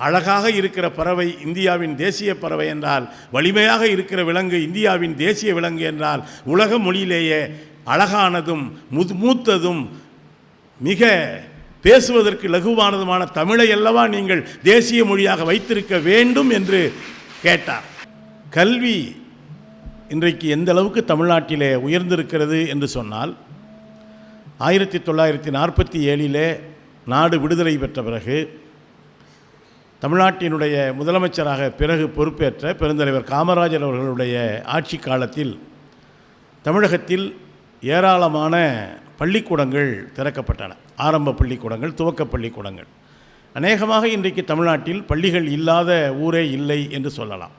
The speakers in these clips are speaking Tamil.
அழகாக இருக்கிற பறவை இந்தியாவின் தேசிய பறவை என்றால், வலிமையாக இருக்கிற விலங்கு இந்தியாவின் தேசிய விலங்கு என்றால், உலக மொழியிலேயே அழகானதும் மூத்ததும் மிக பேசுவதற்கு லகுவானதுமான தமிழை அல்லவா நீங்கள் தேசிய மொழியாக வைத்திருக்க வேண்டும் என்று கேட்டார். கல்வி இன்றைக்கு எந்த அளவுக்கு தமிழ்நாட்டிலே உயர்ந்திருக்கிறது என்று சொன்னால், 1947 நாடு விடுதலை பெற்ற பிறகு தமிழ்நாட்டினுடைய முதலமைச்சராக பிறகு பொறுப்பேற்ற பெருந்தலைவர் காமராஜர் அவர்களுடைய ஆட்சி காலத்தில் தமிழகத்தில் ஏராளமான பள்ளிக்கூடங்கள் திறக்கப்பட்டன. ஆரம்ப பள்ளிக்கூடங்கள், துவக்க பள்ளிக்கூடங்கள். அநேகமாக இன்றைக்கு தமிழ்நாட்டில் பள்ளிகள் இல்லாத ஊரே இல்லை என்று சொல்லலாம்.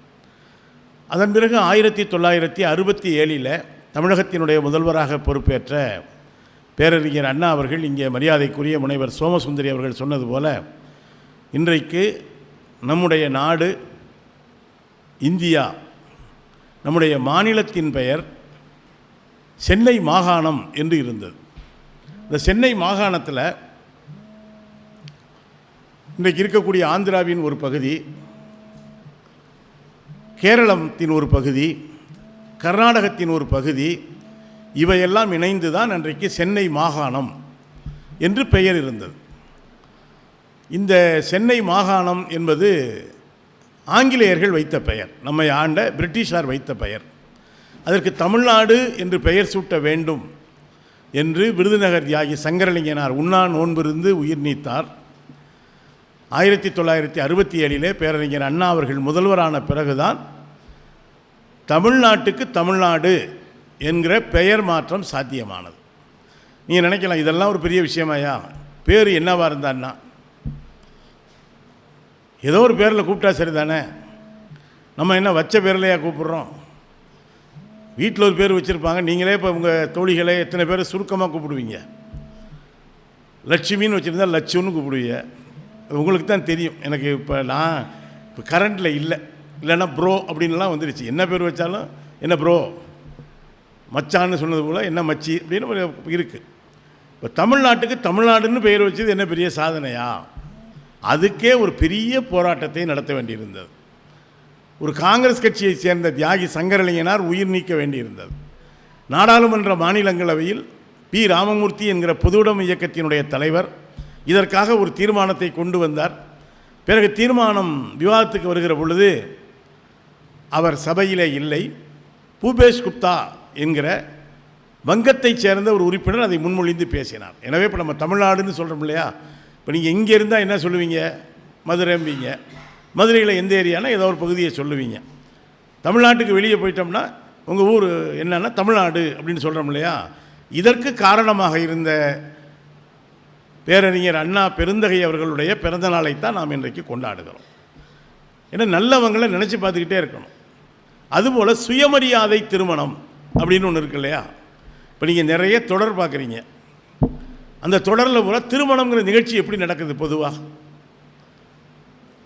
அதன் பிறகு 1967 தமிழகத்தினுடைய முதல்வராக பொறுப்பேற்ற பேரறிஞர் அண்ணா அவர்கள், இங்கே மரியாதைக்குரிய முனைவர் சோமசுந்தரி அவர்கள் சொன்னது போல, இன்றைக்கு நம்முடைய நாடு இந்தியா, நம்முடைய மாநிலத்தின் பெயர் சென்னை மாகாணம் என்று இருந்தது. இந்த சென்னை மாகாணத்தில் இன்றைக்கு இருக்கக்கூடிய ஆந்திராவின் ஒரு பகுதி, கேரளத்தின் ஒரு பகுதி, கர்நாடகத்தின் ஒரு பகுதி, இவையெல்லாம் இணைந்து தான் அன்றைக்கு சென்னை மாகாணம் என்று பெயர் இருந்தது. இந்த சென்னை மாகாணம் என்பது ஆங்கிலேயர்கள் வைத்த பெயர், நம்மை ஆண்ட பிரிட்டிஷார் வைத்த பெயர். அதற்கு தமிழ்நாடு என்று பெயர் சூட்ட வேண்டும் என்று விருதுநகர் தியாகி சங்கரலிங்கனார் உண்ணா நோன்பிருந்து உயிர் நீத்தார். 1967 பேரறிஞர் அண்ணா அவர்கள் முதல்வரான பிறகுதான் தமிழ்நாட்டுக்கு தமிழ்நாடு என்கிற பெயர் மாற்றம் சாத்தியமானது. நீங்கள் நினைக்கலாம், இதெல்லாம் ஒரு பெரிய விஷயமாயா, பேர் என்னவா இருந்தான்னா ஏதோ ஒரு பேரில் கூப்பிட்டா சரி தானே, நம்ம என்ன வச்ச பேர்லையா கூப்பிட்றோம்? வீட்டில் ஒரு பேர் வச்சுருப்பாங்க, நீங்களே இப்போ உங்கள் தோழிகளை எத்தனை பேர் சுருக்கமாக கூப்பிடுவீங்க? லட்சுமின்னு வச்சுருந்தா லட்சுன்னு கூப்பிடுவீங்க. உங்களுக்கு தான் தெரியும். எனக்கு நான் இப்போ கரண்டில் இல்லைன்னா ப்ரோ அப்படின்லாம் வந்துடுச்சு. என்ன பேர் வச்சாலும் என்ன ப்ரோ, மச்சான்னு சொன்னது போல் என்ன மச்சி அப்படின்னு இருக்குது. இப்போ தமிழ்நாட்டுக்கு தமிழ்நாடுன்னு பெயர் வச்சது என்ன பெரிய சாதனையா? அதுக்கே ஒரு பெரிய போராட்டத்தை நடத்த வேண்டியிருந்தது. ஒரு காங்கிரஸ் கட்சியை சேர்ந்த தியாகி சங்கரலிங்கனார் உயிர் நீக்க வேண்டியிருந்தது. நாடாளுமன்ற மாநிலங்களவையில் பி ராமமூர்த்தி என்கிற பொதுவுடைமை இயக்கத்தினுடைய தலைவர் இதற்காக ஒரு தீர்மானத்தை கொண்டு வந்தார். பிறகு தீர்மானம் விவாதத்துக்கு வருகிற பொழுது அவர் சபையிலே இல்லை. பூபேஷ் குப்தா என்கிற வங்கத்தைச் சேர்ந்த ஒரு உறுப்பினர் அதை முன்மொழிந்து பேசினார். எனவே இப்போ நம்ம தமிழ்நாடுன்னு சொல்கிறோம் இல்லையா, இப்போ நீங்கள் இங்கே இருந்தால் என்ன சொல்லுவீங்க? மதுரைம்பீங்க. மதுரையில் எந்த ஏரியானா ஏதோ ஒரு பகுதியை சொல்லுவீங்க. தமிழ்நாட்டுக்கு வெளியே போயிட்டோம்னா உங்கள் ஊர் என்னன்னா தமிழ்நாடு அப்படின்னு சொல்கிறோம் இல்லையா. இதற்கு காரணமாக இருந்த பேரறிஞர் அண்ணா பெருந்தகை அவர்களுடைய பிறந்த நாளைத்தான் நாம் இன்றைக்கு கொண்டாடுகிறோம். ஏன்னா நல்லவங்களை நினச்சி பார்த்துக்கிட்டே இருக்கணும். அதுபோல் சுயமரியாதை திருமணம் அப்படின்னு ஒன்று இருக்கு இல்லையா. இப்போ நீங்கள் நிறைய தொடர் பார்க்குறீங்க. அந்த தொடரில் போல் திருமணங்கிற நிகழ்ச்சி எப்படி நடக்குது? பொதுவாக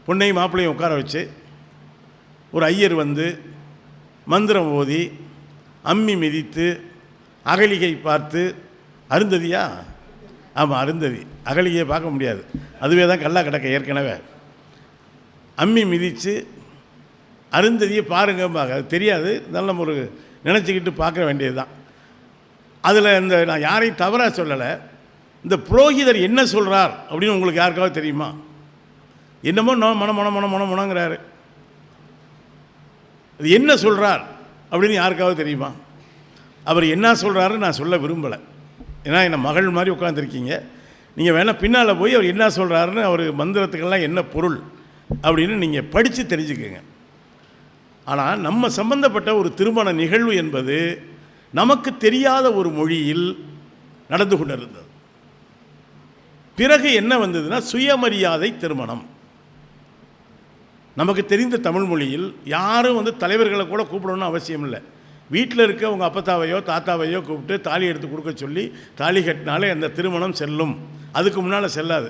பொண்ணையும் மாப்பிள்ளையும் உட்கார வச்சு ஒரு ஐயர் வந்து மந்திரம் ஓதி அம்மி மிதித்து அகலிகை பார்த்து, அருந்ததியா? ஆமாம், அருந்ததி. அகலிகையை பார்க்க முடியாது, அதுவே தான் கல்லா கிடக்க. ஏற்கனவே அம்மி மிதித்து அருந்ததியை பாருங்கம்பாங்க. அது தெரியாது, நல்ல ஒரு நினச்சிக்கிட்டு பார்க்க வேண்டியது தான். அதில் இந்த நான் யாரையும் தவறாக சொல்லலை. இந்த புரோகிதர் என்ன சொல்கிறார் அப்படின்னு உங்களுக்கு யாருக்காவது தெரியுமா? என்னமோ மனங்கிறாரு. அது என்ன சொல்கிறார் அப்படின்னு யாருக்காவது தெரியுமா? அவர் என்ன சொல்கிறாருன்னு நான் சொல்ல விரும்பலை. ஏன்னா என்ன மகள் மாதிரி உட்காந்துருக்கீங்க. நீங்கள் வேணால் பின்னால் போய் அவர் என்ன சொல்கிறாருன்னு, அவர் மந்திரத்துக்கெல்லாம் என்ன பொருள் அப்படின்னு நீங்கள் படித்து தெரிஞ்சுக்கோங்க. ஆனால் நம்ம சம்பந்தப்பட்ட ஒரு திருமண நிகழ்வு என்பது நமக்கு தெரியாத ஒரு மொழியில் நடந்து கொண்டிருந்தது. பிறகு என்ன வந்ததுன்னா சுயமரியாதை திருமணம். நமக்கு தெரிந்த தமிழ் மொழியில் யாரும் தலைவர்களை கூட கூப்பிடணும்னு அவசியம் இல்லை. வீட்டில் இருக்க உங்கள் அப்பத்தாவையோ தாத்தாவையோ கூப்பிட்டு தாலி எடுத்து கொடுக்க சொல்லி தாலி கட்டினாலே அந்த திருமணம் செல்லும். அதுக்கு முன்னால் செல்லாது.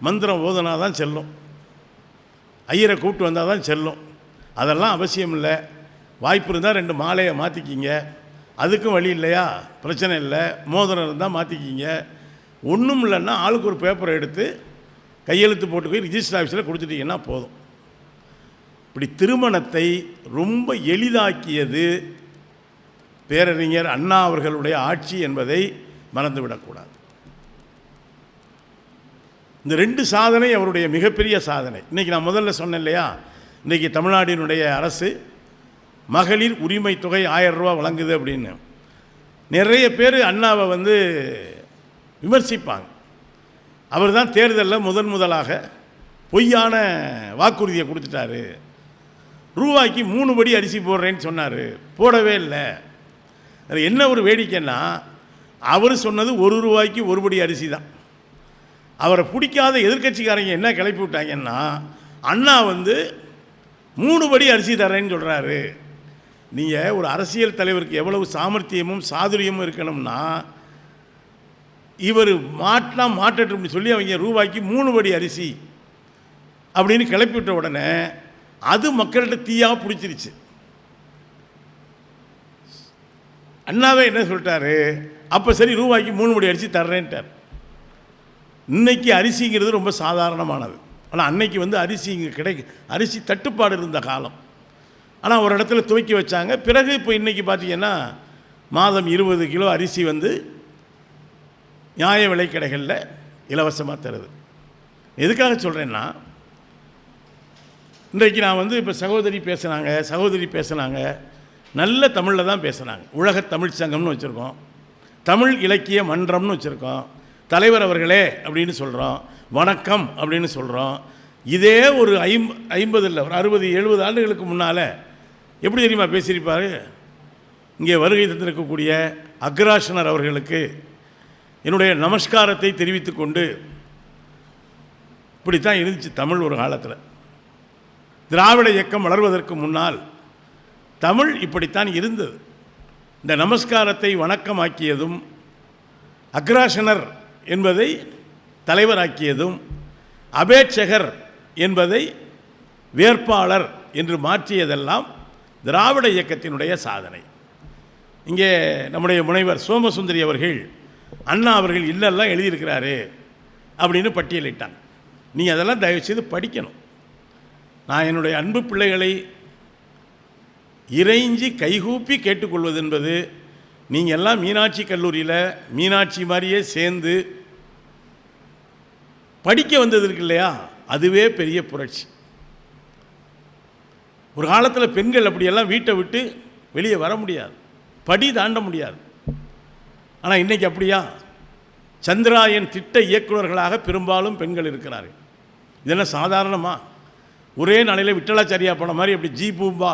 மந்திரம் ஓதனா தான் செல்லும், ஐயரை கூப்பிட்டு வந்தால் தான் செல்லும். அதெல்லாம் அவசியம் இல்லை. வாய்ப்பு இருந்தால் 2 மாலையை மாற்றிக்கிங்க, அதுக்கும் வழி இல்லையா, பிரச்சனை இல்லை. மோதிரம் இருந்தால் மாற்றிக்கிங்க. ஒன்றும் இல்லைன்னா ஆளுக்கு ஒரு பேப்பரை எடுத்து கையெழுத்து போட்டு போய் ரிஜிஸ்டர் ஆஃபீஸில் கொடுத்துட்டீங்கன்னா போதும். இப்படி திருமணத்தை ரொம்ப எளிதாக்கியது பேரறிஞர் அண்ணா அவர்களுடைய ஆட்சி என்பதை மறந்துவிடக்கூடாது. இந்த 2 சாதனை அவருடைய மிகப்பெரிய சாதனை. இன்றைக்கி நான் முதல்ல சொன்னேன் இல்லையா, இன்றைக்கி தமிழ்நாட்டினுடைய அரசு மகளிர் உரிமை தொகை 1000 ரூபா வழங்குது அப்படின்னு. நிறைய பேர் அண்ணாவை விமர்சிப்பாங்க. அவர் தான் தேர்தலில் முதலாக பொய்யான வாக்குறுதியை கொடுத்துட்டாரு. ரூபாய்க்கு 3 படி அரிசி போடுறேன்னு சொன்னார், போடவே இல்லை. அது என்ன ஒரு வேடிக்கைன்னா, அவர் சொன்னது 1 ரூபாய்க்கு 1 படி அரிசி தான். அவரை பிடிக்காத எதிர்க்கட்சிக்காரங்க என்ன கிளப்பி விட்டாங்கன்னா, அண்ணா 3 படி அரிசி தரேன்னு சொல்கிறாரு. நீங்கள் ஒரு அரசியல் தலைவருக்கு எவ்வளவு சாமர்த்தியமும் சாதுரியமும் இருக்கணும்னா, இவர் மாட்டட்டும்னு சொல்லி அவங்க ரூபாய்க்கு 3 படி அரிசி அப்படின்னு கிளப்பிவிட்ட உடனே அது மக்கள்கிட்ட தீயாக பிடிச்சிருச்சு. அண்ணாவே என்ன சொல்லிட்டாரு, அப்போ சரி ரூபாய்க்கு 3 படி அரிசி தர்றேன்ட்டார். இன்றைக்கி அரிசிங்கிறது ரொம்ப சாதாரணமானது. ஆனால் அன்னைக்கு அரிசி இங்கே அரிசி தட்டுப்பாடு இருந்த காலம். ஆனால் ஒரு இடத்துல துவக்கி வச்சாங்க. பிறகு இப்போ இன்றைக்கி பார்த்திங்கன்னா மாதம் 20 கிலோ அரிசி நியாய விலை கடைகளில் இலவசமாக தருது. எதுக்காக சொல்கிறேன்னா, இன்றைக்கு நான் இப்போ சகோதரி பேசுனாங்க நல்ல தமிழில் தான் பேசுனாங்க. உலக தமிழ் சங்கம்னு வச்சுருக்கோம், தமிழ் இலக்கிய மன்றம்னு வச்சுருக்கோம், தலைவர் அவர்களே அப்படின்னு சொல்கிறோம், வணக்கம் அப்படின்னு சொல்கிறோம். இதே ஒரு 50 இல்லை, ஒரு 60-70 ஆண்டுகளுக்கு முன்னால் எப்படி தெரியுமா பேசியிருப்பார்? இங்கே வருகை தந்திருக்கக்கூடிய அக்ராசனர் அவர்களுக்கு என்னுடைய நமஸ்காரத்தை தெரிவித்து கொண்டு, இப்படித்தான் இருந்துச்சு தமிழ் ஒரு காலத்தில். திராவிட இயக்கம் வளர்வதற்கு முன்னால் தமிழ் இப்படித்தான் இருந்தது. இந்த நமஸ்காரத்தை வணக்கமாக்கியதும், அக்ராசனர் என்பதை தலைவராக்கியதும், அபேட்சகர் என்பதை வேட்பாளர் என்று மாற்றியதெல்லாம் திராவிட இயக்கத்தினுடைய சாதனை. இங்கே நம்முடைய முனைவர் சோமசுந்தரி அவர்கள் அண்ணா அவர்கள் இல்லெல்லாம் எழுதியிருக்கிறாரு அப்படின்னு பட்டியலிட்டாங்க. நீங்கள் அதெல்லாம் தயவுசெய்து படிக்கணும். நான் என்னுடைய அன்பு பிள்ளைகளை இறைஞ்சி கைகூப்பி கேட்டுக்கொள்வது என்பது, நீங்கள் எல்லாம் மீனாட்சி கல்லூரியில் மீனாட்சி மாதிரியே சேர்ந்து படிக்க வந்தது இருக்கு இல்லையா, அதுவே பெரிய புரட்சி. ஒரு காலத்தில் பெண்கள் அப்படியெல்லாம் வீட்டை விட்டு வெளியே வர முடியாது, படி தாண்ட முடியாது. ஆனால் இன்றைக்கி அப்படியா? சந்திராயன் திட்ட இயக்குநர்களாக பெரும்பாலும் பெண்கள் இருக்கிறார்கள். இதெல்லாம் சாதாரணமாக ஒரே நாளையில் விட்டலாச்சாரியா போன மாதிரி அப்படி ஜி பூம்பா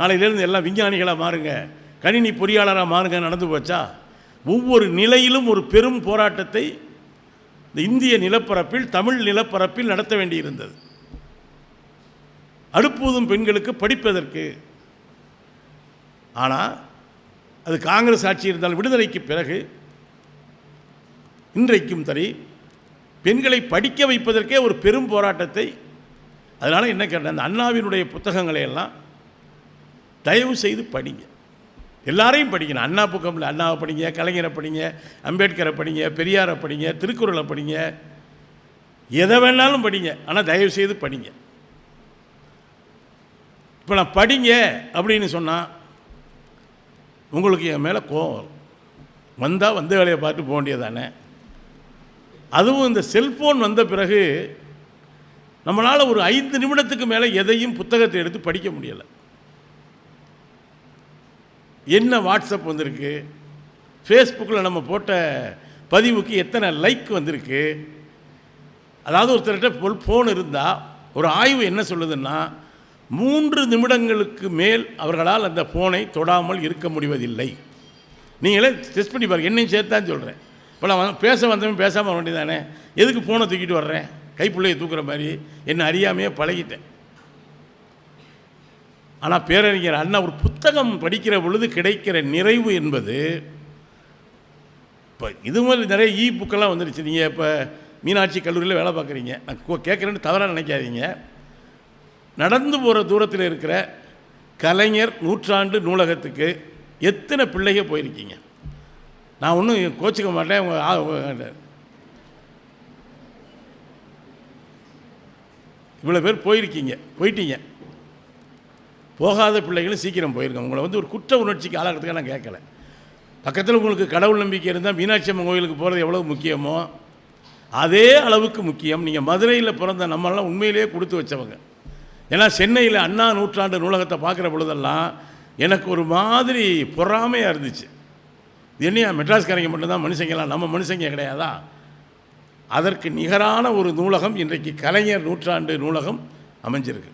நாளையிலேருந்து எல்லாம் விஞ்ஞானிகளாக மாறுங்க, கணினி பொறியாளராக மாறுங்க நடந்து போச்சா? ஒவ்வொரு நிலையிலும் ஒரு பெரும் போராட்டத்தை இந்த இந்திய நிலப்பரப்பில், தமிழ் நிலப்பரப்பில் நடத்த வேண்டியிருந்தது. அடுப்பூதும் பெண்களுக்கு படிப்பதற்கு. ஆனால் அது காங்கிரஸ் ஆட்சி இருந்தால் விடுதலைக்கு பிறகு இன்றைக்கும் சரி பெண்களை படிக்க வைப்பதற்கே ஒரு பெரும் போராட்டத்தை. அதனால் என்ன கேட்டேன், அந்த அண்ணாவினுடைய புத்தகங்களை எல்லாம் தயவு செய்து படிங்க. எல்லாரையும் படிக்கணும். அண்ணா புக்கமில் அண்ணாவை படிங்க, கலைஞரை படிங்க, அம்பேத்கரை படிங்க, பெரியாரை படிங்க, திருக்குறளை படிங்க, எதை வேணாலும் படிங்க. ஆனால் தயவு செய்து படிங்க. இப்போ நான் படிங்க அப்படின்னு சொன்னால் உங்களுக்கு என் மேலே கோவம் வந்தால் வந்த வேலையை பார்த்து போக வேண்டியதானே. அதுவும் இந்த செல்ஃபோன் வந்த பிறகு நம்மளால் ஒரு 5 நிமிடத்துக்கு மேலே எதையும் புத்தகத்தை எடுத்து படிக்க முடியலை. என்ன வாட்ஸ்அப் வந்திருக்கு, ஃபேஸ்புக்கில் நம்ம போட்ட பதிவுக்கு எத்தனை லைக் வந்திருக்கு. அதாவது ஒருத்தர்கிட்ட ஃபோன் இருந்தால் ஒரு ஆய்வு என்ன சொல்லுதுன்னா, 3 நிமிடங்களுக்கு மேல் அவர்களால் அந்த ஃபோனை தொடாமல் இருக்க முடிவதில்லை. நீங்களே டெஸ்ட் பண்ணி பாருங்கள், என்னையும் சேர்த்தான்னு சொல்கிறேன். இப்போ நான் பேச வந்தவன் பேசாமல் வர வேண்டியதானே, எதுக்கு ஃபோனை தூக்கிட்டு வர்றேன்? கைப்பிள்ளையை தூக்குற மாதிரி என்னை அறியாமையே பழகிட்டேன். ஆனால் பேரறிஞர் அண்ணா ஒரு புத்தகம் படிக்கிற பொழுது கிடைக்கிற நிறைவு என்பது, இப்போ இது மாதிரி நிறைய புக்கெல்லாம் வந்துடுச்சு. நீங்கள் இப்போ மீனாட்சி கல்லூரியில் வேலை பார்க்குறீங்க, நான் கேட்குறேன்னு தவறாக நினைக்காதீங்க. நடந்து போகிற தூரத்தில் இருக்கிற கலைஞர் நூற்றாண்டு நூலகத்துக்கு எத்தனை பிள்ளைங்க போயிருக்கீங்க? நான் ஒன்றும் கோச்சிக்க மாட்டேன். இவ்வளோ பேர் போயிட்டீங்க. போகாத பிள்ளைகளும் சீக்கிரம் போயிருங்க. உங்களை வந்து ஒரு குற்ற உணர்ச்சிக்கு ஆளாகிறதுக்காக நான் கேட்கல. பக்கத்தில் உங்களுக்கு கடவுள் நம்பிக்கை இருந்தால் மீனாட்சி அம்மன் கோயிலுக்கு போகிறது எவ்வளோ முக்கியமோ அதே அளவுக்கு முக்கியம். நீங்கள் மதுரையில் பிறந்த நம்மளாம் உண்மையிலேயே கொடுத்து வச்சவங்க. ஏன்னா சென்னையில் அண்ணா நூற்றாண்டு நூலகத்தை பார்க்குற பொழுதெல்லாம் எனக்கு ஒரு மாதிரி பொறாமையாக இருந்துச்சு. என்னையா மெட்ராஸ்காரங்க மட்டும்தான் மனுஷங்களாம், நம்ம மனுஷங்க கிடையாதா? அதற்கு நிகரான ஒரு நூலகம் இன்றைக்கு கலைஞர் நூற்றாண்டு நூலகம் அமைஞ்சிருக்கு.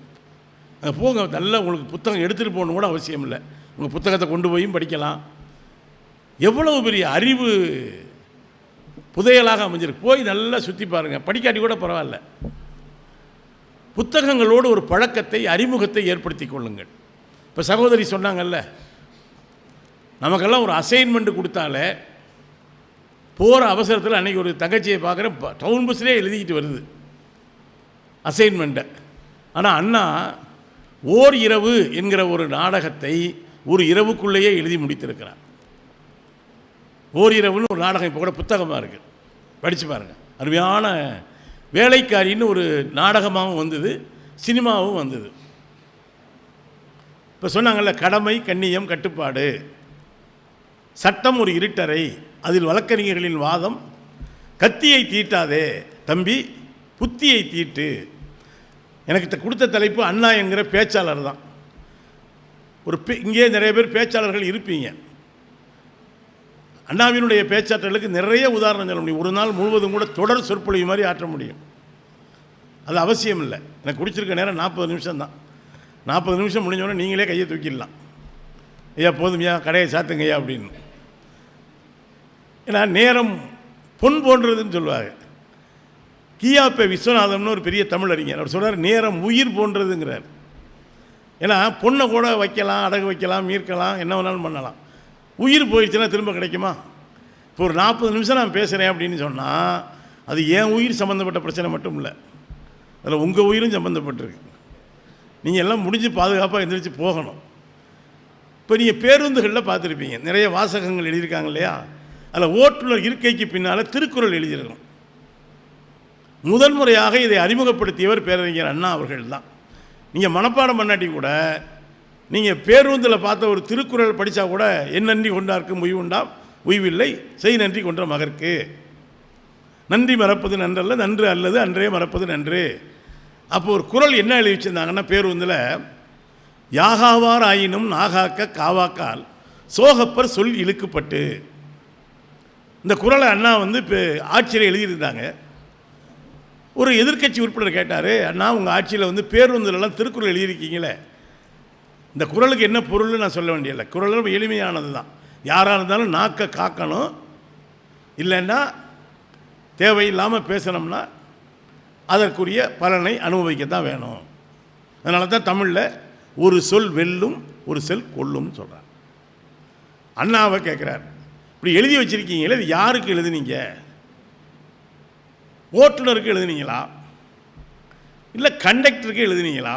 அங்கே போங்க, நல்லா உங்களுக்கு புத்தகம் எடுத்துகிட்டு போகணும் கூட அவசியம் இல்லை. உங்கள் புத்தகத்தை கொண்டு போயும் படிக்கலாம். எவ்வளவு பெரிய அறிவு புதையலாக அமைஞ்சிருக்கு. போய் நல்லா சுற்றி பாருங்கள். படிக்காட்டி கூட பரவாயில்ல. புத்தகங்களோடு ஒரு பழக்கத்தை, அறிமுகத்தை ஏற்படுத்தி கொள்ளுங்கள். இப்போ சகோதரி சொன்னாங்கல்ல, நமக்கெல்லாம் ஒரு அசைன்மெண்ட்டு கொடுத்தாலே போகிற அவசரத்தில் அன்றைக்கி ஒரு தங்கச்சியை பார்க்குறேன், டவுன் பஸ்லேயே எழுதிக்கிட்டு வருது அசைன்மெண்ட்டை. ஆனால் அண்ணா ஓர் இரவு என்கிற ஒரு நாடகத்தை ஒரு இரவுக்குள்ளேயே எழுதி முடித்திருக்கிறார். ஓர் இரவுன்னு ஒரு நாடகம் இப்போ கூட புத்தகமாக இருக்குது, படித்து பாருங்கள். அருமையான வேலைக்காரின்னு ஒரு நாடகமாகவும் வந்தது, சினிமாவும் வந்தது. இப்போ சொன்னாங்கல்ல, கடமை, கண்ணியம், கட்டுப்பாடு, சட்டம் ஒரு இருட்டறை, அதில் வழக்கறிஞர்களின் வாதம், கத்தியை தீட்டாதே தம்பி புத்தியை தீட்டு. எனக்கு கொடுத்த தலைப்பு அண்ணா என்கிற பேச்சாளர் தான். இங்கே நிறைய பேர் பேச்சாளர்கள் இருப்பீங்க. அண்ணாவினுடைய பேச்சாற்றலுக்கு நிறைய உதாரணம் சொல்ல முடியும். ஒரு நாள் முழுவதும் கூட தொடர் சொற்பொழிவு மாதிரி ஆற்ற முடியும். அது அவசியம் இல்லை. எனக்கு குடிச்சிருக்க நேரம் 40 நிமிஷம் தான். 40 நிமிஷம் முடிஞ்சோடனே நீங்களே கையை தூக்கிடலாம். ஐயா போதுமையா, கடையை சாத்துங்கய்யா அப்படின்னு. ஏன்னா நேரம் பொன் போன்றதுன்னு சொல்லுவாங்க. கியாப்பே விஸ்வநாதம்னு ஒரு பெரிய தமிழ் அறிஞர், அவர் சொல்கிறார், நேரம் உயிர் போன்றதுங்கிறார். ஏன்னா பொண்ணை கூட வைக்கலாம், அடகு வைக்கலாம், மீட்கலாம், என்ன வேணாலும் பண்ணலாம். உயிர் போயிடுச்சுன்னா திரும்ப கிடைக்குமா? இப்போ ஒரு 40 நிமிஷம் நான் பேசுகிறேன் அப்படின்னு சொன்னால் அது என் உயிர் சம்மந்தப்பட்ட பிரச்சனை மட்டும் இல்லை, அதில் உங்கள் உயிரும் சம்மந்தப்பட்டிருக்கு. நீங்கள் எல்லாம் முடிஞ்சு பாதுகாப்பாக எழுந்திரிச்சு போகணும். இப்போ நீங்கள் பேருந்துகளில் பார்த்துருப்பீங்க, நிறைய வாசகங்கள் எழுதியிருக்காங்க இல்லையா? அதில் ஓட்டுநர் இருக்கைக்கு பின்னால் திருக்குறள் எழுதியிருக்கணும். முதல் முறையாக இதை அறிமுகப்படுத்தியவர் பேரறிஞர் அண்ணா அவர்கள் தான். நீங்கள் மனப்பாடம் பண்ணாட்டி கூட நீங்கள் பேருந்தில் பார்த்த ஒரு திருக்குறள் படித்தா கூட, என் நன்றி கொண்டார்க்கு உய்வுண்டாம் உய்வில்லை, செய் நன்றி கொன்ற மகற்கு. நன்றி மறப்பது நன்றல்ல, நன்று அல்லது அன்றே மறப்பது நன்று. அப்போ ஒரு குறள் என்ன எழுதி வச்சுருந்தாங்கன்னா, பேருந்தில், யாகாவார் ஆயினும் நாகாக்க காவாக்கால் சோகப்பர் சொல் இழுக்கப்பட்டு. இந்த குறளை அண்ணா வந்து இப்போ ஆட்சியில் எழுதியிருந்தாங்க. ஒரு எதிர்க்கட்சி உறுப்பினர் கேட்டார், அண்ணா உங்கள் ஆட்சியில் வந்து பேருந்துலலாம் திருக்குறள் எழுதியிருக்கீங்களே, இந்த குறளுக்கு என்ன பொருள்னு நான் சொல்ல வேண்டியதில்லை. குறள் ரொம்ப எளிமையானது தான். யாராக இருந்தாலும் நாக்கை காக்கணும், இல்லைன்னா தேவையில்லாமல் பேசணும்னா அதற்குரிய பலனை அனுபவிக்கத்தான் வேணும். அதனால தான் தமிழில் ஒரு சொல் வெல்லும் ஒரு சொல் கொல்லும்னு சொல்கிறார். அண்ணாவை கேட்குறார், இப்படி எழுதி வச்சுருக்கீங்களே, இது யாருக்கு எழுதுனீங்க? ஓட்டுநருக்கு எழுதுனீங்களா, இல்லை கண்டக்டருக்கு எழுதுனீங்களா,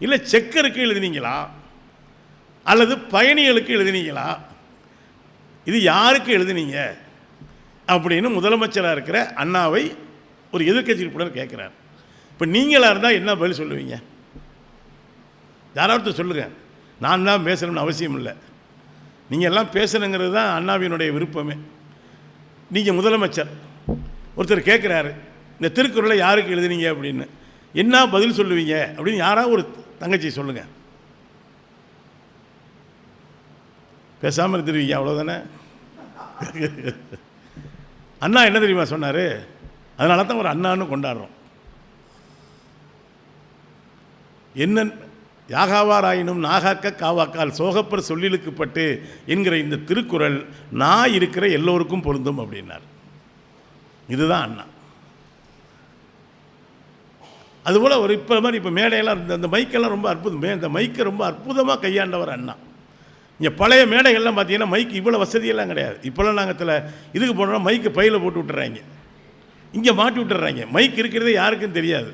இல்லை செக்கருக்கு எழுதுனீங்களா, அல்லது பயணிகளுக்கு எழுதுனீங்களா? இது யாருக்கு எழுதுனீங்க அப்படின்னு முதலமைச்சராக இருக்கிற அண்ணாவை ஒரு எதிர்க்கட்சி உறுப்பினர் கேட்குறார். இப்போ நீங்களாக இருந்தால் என்ன பதில் சொல்லுவீங்க? யாராவது சொல்லுங்கள். நான் தான் பேசணும்னு அவசியம் இல்லை, நீங்கள் எல்லாம் பேசணுங்கிறது தான் அண்ணாவினுடைய விருப்பமே. நீங்கள் முதலமைச்சர், ஒருத்தர் கேட்குறாரு, இந்த திருக்குறளை யாருக்கு எழுதுனீங்க அப்படின்னு, என்ன பதில் சொல்லுவீங்க அப்படின்னு யாராவது ஒரு தங்கச்சி சொல்லுங்கள். பேசாமல் இருந்துருவீங்க, அவ்வளோதானே. அண்ணா என்ன தெரியுமா சொன்னார்? அதனால தான் ஒரு அண்ணான்னு கொண்டாடுறோம். என்ன, யாகாவாராயினும் நாகாக்க காவாக்கால் சோகப்பர் சொல்லிழுக்கப்பட்டு என்கிற இந்த திருக்குறள் நான் இருக்கிற எல்லோருக்கும் பொருந்தும் அப்படின்னார். இதுதான் அண்ணா. அதுபோல் ஒரு இப்போ மாதிரி இப்போ மேடையெல்லாம் அந்த மைக்கெல்லாம் ரொம்ப அற்புதமே, இந்த மைக்கை ரொம்ப அற்புதமாக கையாண்டவர் அண்ணா. இங்கே பழைய மேடைகள்லாம் பார்த்தீங்கன்னா மைக்கு இவ்வளோ வசதியெல்லாம் கிடையாது. இப்போல்லாம் நாங்கள் இதுக்கு போனோம்னா மைக்கு பையில் போட்டு விட்டுறாங்க, இங்கே மாட்டி விட்டுறாங்க. மைக் இருக்கிறதே யாருக்கும் தெரியாது.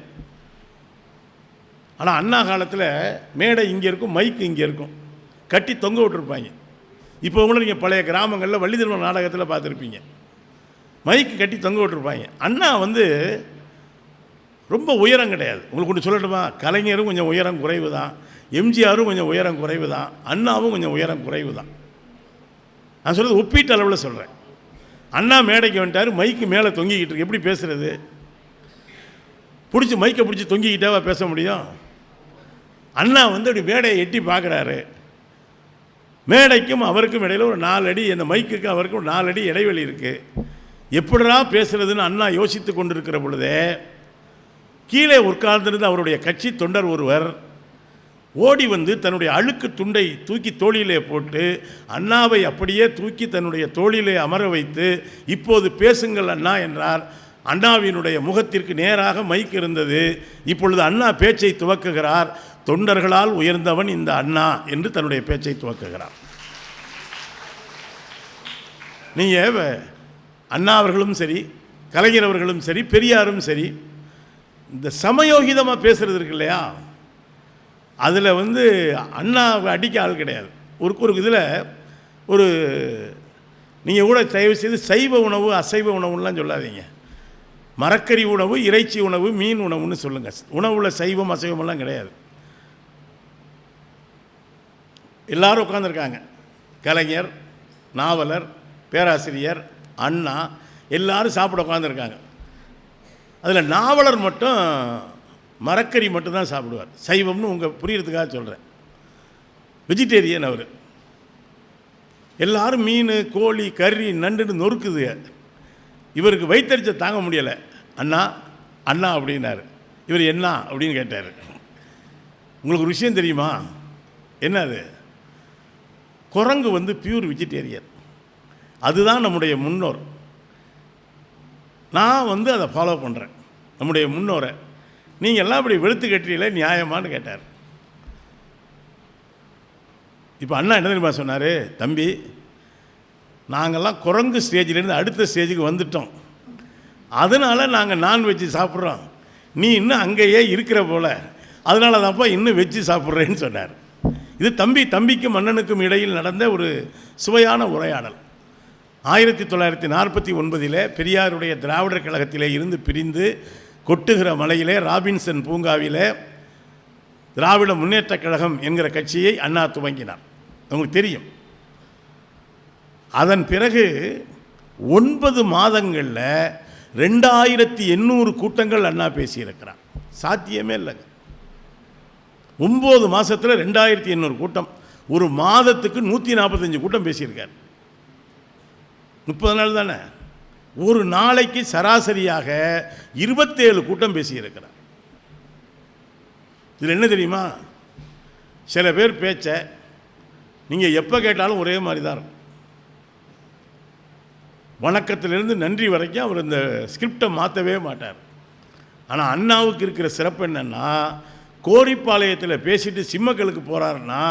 ஆனால் அண்ணா காலத்தில் மேடை இங்கே இருக்கும், மைக்கு இங்கே இருக்கும், கட்டி தொங்க விட்டுருப்பாங்க. இப்போ கூட நீங்கள் பழைய கிராமங்களில் வள்ளி திருமண நாடகத்தில் பார்த்துருப்பீங்க, மைக்கு கட்டி தொங்க விட்டுருப்பாங்க. அண்ணா வந்து ரொம்ப உயரம் கிடையாது. உங்களுக்கு ஒன்று சொல்லட்டுமா, கலைஞரும் கொஞ்சம் உயரம் குறைவு தான், எம்ஜிஆரும் கொஞ்சம் உயரம் குறைவு தான், அண்ணாவும் கொஞ்சம் உயரம் குறைவு தான். நான் சொல்கிறது ஒப்பீட்டு அளவில் சொல்கிறேன். அண்ணா மேடைக்கு வந்துட்டார், மைக்கு மேலே தொங்கிக்கிட்டு இருக்கு, எப்படி பேசுகிறது? பிடிச்சி மைக்கை பிடிச்சி தொங்கிக்கிட்டாவா பேச முடியும்? அண்ணா வந்து அப்படி மேடையை எட்டி பார்க்குறாரு. மேடைக்கும் அவருக்கும் இடையில் ஒரு 4 அடி, அந்த மைக்குக்கு அவருக்கும் ஒரு 4 அடி இடைவெளி இருக்குது. எப்படிடா பேசுறதுன்னு அண்ணா யோசித்து கொண்டிருக்கிற பொழுதே கீழே உட்கார்ந்திருந்த அவருடைய கட்சி தொண்டர் ஒருவர் ஓடி வந்து தன்னுடைய அழுக்கு துண்டை தூக்கி தோளிலே போட்டு அண்ணாவை அப்படியே தூக்கி தன்னுடைய தோளிலே அமர வைத்து, இப்போது பேசுங்கள் அண்ணா என்றார். அண்ணாவினுடைய முகத்திற்கு நேராக மைக் இருந்தது. இப்பொழுது அண்ணா பேச்சை துவக்குகிறார். தொண்டர்களால் உயர்ந்தவன் இந்த அண்ணா என்று தன்னுடைய பேச்சை துவக்குகிறார். நீங்கள் அண்ணா அவர்களும் சரி, கலைஞர் அவர்களும் சரி, பெரியாரும் சரி, இந்த சமயோகிதமாக பேசுகிறது இருக்கு இல்லையா, அதில் வந்து அண்ணா அடிக்க ஆள் கிடையாது. ஒரு இதில் ஒரு நீங்கள் கூட தயவு செய்து சைவ உணவு அசைவ உணவுலாம் சொல்லாதீங்க. மரக்கறி உணவு, இறைச்சி உணவு, மீன் உணவுன்னு சொல்லுங்கள். உணவில் சைவம் அசைவமெல்லாம் கிடையாது. எல்லாரும் உட்காந்துருக்காங்க. கலைஞர், நாவலர், பேராசிரியர், அண்ணா எல்லாரும் சாப்பிட உட்காந்துருக்காங்க. அதில் நாவலர் மட்டும் மரக்கறி மட்டும்தான் சாப்பிடுவார். சைவம்னு உங்கள் புரியறதுக்காக சொல்கிறேன். வெஜிடேரியன் அவர். எல்லாரும் மீன், கோழி, கறி, நண்டுன்னு நொறுக்குது. இவருக்கு வயிற்றறிச்ச தாங்க முடியலை. அண்ணா அண்ணா அப்படின்னாரு. இவர் என்ன அப்படின்னு கேட்டார். உங்களுக்கு ஒரு விஷயம் தெரியுமா? என்ன அது? குரங்கு வந்து பியூர் வெஜிடேரியன். அதுதான் நம்முடைய முன்னோர். நான் வந்து அதை ஃபாலோ பண்ணுறேன், நம்முடைய முன்னோரை. நீங்கள் எல்லாம் இப்படி வெளுத்து கட்டுறீங்களே, நியாயமானு கேட்டார். இப்போ அண்ணா என்ன தெரியுமா சொன்னார்? தம்பி, நாங்கள்லாம் குரங்கு ஸ்டேஜிலேருந்து அடுத்த ஸ்டேஜுக்கு வந்துட்டோம். அதனால் நாங்கள் நான்வெஜ்ஜு சாப்பிட்றோம். நீ இன்னும் அங்கேயே இருக்கிற போல், அதனால தான்ப்பா இன்னும் வெஜ்ஜு சாப்பிட்றேன்னு சொன்னார். இது தம்பிக்கும் அண்ணனுக்கும் இடையில் நடந்த ஒரு சுவையான உரையாடல். 1949 பெரியாருடைய திராவிடர் கழகத்திலே இருந்து பிரிந்து கொட்டுகிற மலையிலே ராபின்சன் பூங்காவிலே திராவிட முன்னேற்றக் கழகம் என்கிற கட்சியை அண்ணா துவங்கினார். உங்களுக்கு தெரியும். அதன் பிறகு 9 மாதங்களில் 2800 கூட்டங்கள் அண்ணா பேசியிருக்கிறார். சாத்தியமே இல்லைங்க. 9 மாதத்தில் 2800 கூட்டம். ஒரு மாதத்துக்கு 145 கூட்டம் பேசியிருக்கார். 30 நாள் தானே. ஒரு நாளைக்கு சராசரியாக 27 கூட்டம் பேசியிருக்கிறார். இதில் என்ன தெரியுமா? சில பேர் பேச்சை நீங்கள் எப்போ கேட்டாலும் ஒரே மாதிரி தான் இருக்கும். வணக்கத்திலிருந்து நன்றி வரைக்கும் அவர் இந்த ஸ்கிரிப்டை மாற்றவே மாட்டார். ஆனால் அண்ணாவுக்கு இருக்கிற சிறப்பு என்னென்னா, கோரிப்பாளையத்தில் பேசிட்டு சிம்மக்கலுக்கு போகிறாருன்னா,